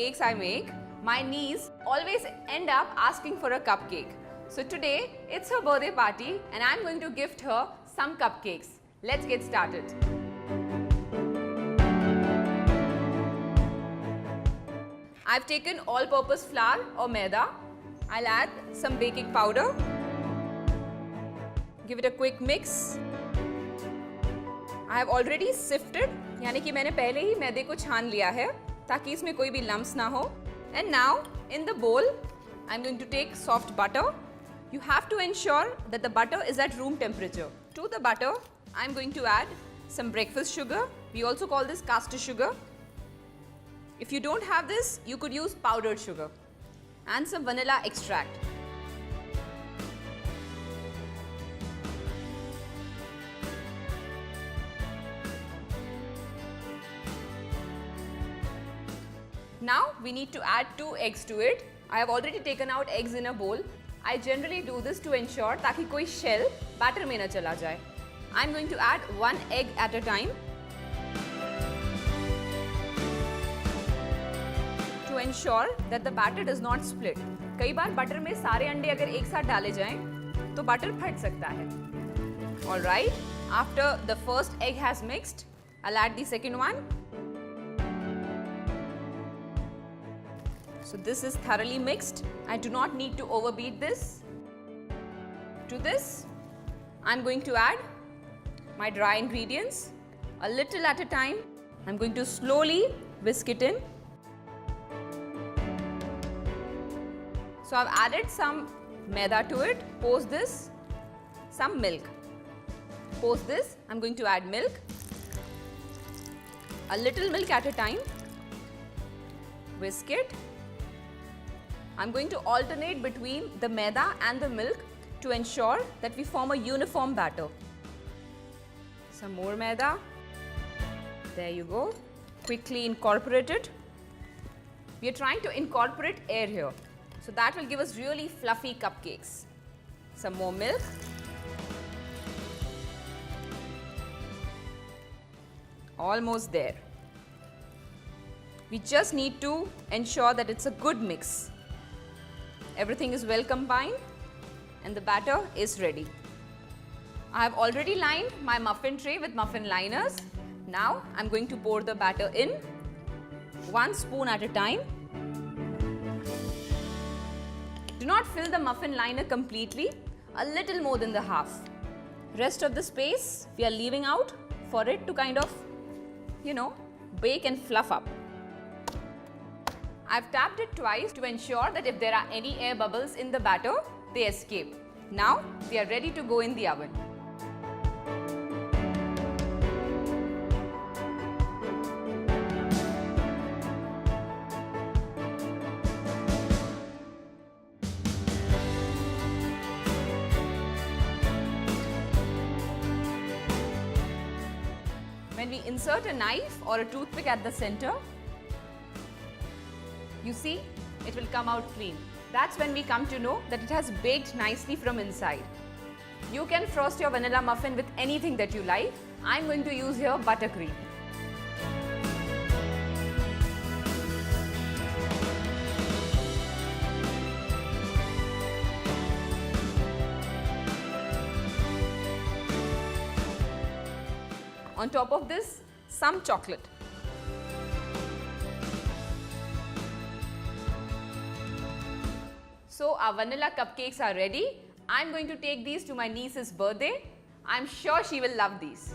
cupcakes I make, my niece always end up asking for a cupcake. So today, it's her birthday party and I'm going to gift her some cupcakes. Let's get started. I've taken all-purpose flour or maida. I'll add some baking powder. Give it a quick mix. I have already sifted, यानी कि मैंने पहले ही मैदे को छान लिया है ताकि इसमें कोई भी lumps ना हो. And now in the bowl, I'm going to take soft butter. You have to ensure that the butter is at room temperature. To the butter, I'm going to add some breakfast sugar. We also call this caster sugar. If you don't have this, you could use powdered sugar. And some vanilla extract. Now we need to add 2 eggs to it. I have already taken out eggs in a bowl. I generally do this to ensure ताकि कोई shell batter में न चला जाए. I'm going to add 1 egg at a time. To ensure that the batter does not split. कई बार butter में सारे अंडे अगर एक साथ डाले जाएं तो बटर फट सकता है. All right. After the first egg has mixed, I'll add the second one. So this is thoroughly mixed. I do not need to overbeat this. To this, I'm going to add my dry ingredients a little at a time. I'm going to slowly whisk it in. So I've added some maida to it. Post this, some milk. Post this, I'm going to add milk. A little milk at a time. Whisk it. I'm going to alternate between the maida and the milk to ensure that we form a uniform batter. Some more maida. There you go. Quickly incorporate it. We are trying to incorporate air here. So that will give us really fluffy cupcakes. Some more milk. Almost there. We just need to ensure that it's a good mix. Everything is well combined and the batter is ready. I have already lined my muffin tray with muffin liners. Now I'm going to pour the batter in, 1 spoon at a time. Do not fill the muffin liner completely, a little more than the half. Rest of the space we are leaving out for it to kind of, bake and fluff up. I've tapped it twice to ensure that if there are any air bubbles in the batter, they escape. Now we are ready to go in the oven. When we insert a knife or a toothpick at the center, you see, it will come out clean. That's when we come to know that it has baked nicely from inside. You can frost your vanilla muffin with anything that you like. I'm going to use here buttercream. On top of this, some chocolate. So our vanilla cupcakes are ready. I'm going to take these to my niece's birthday. I'm sure she will love these.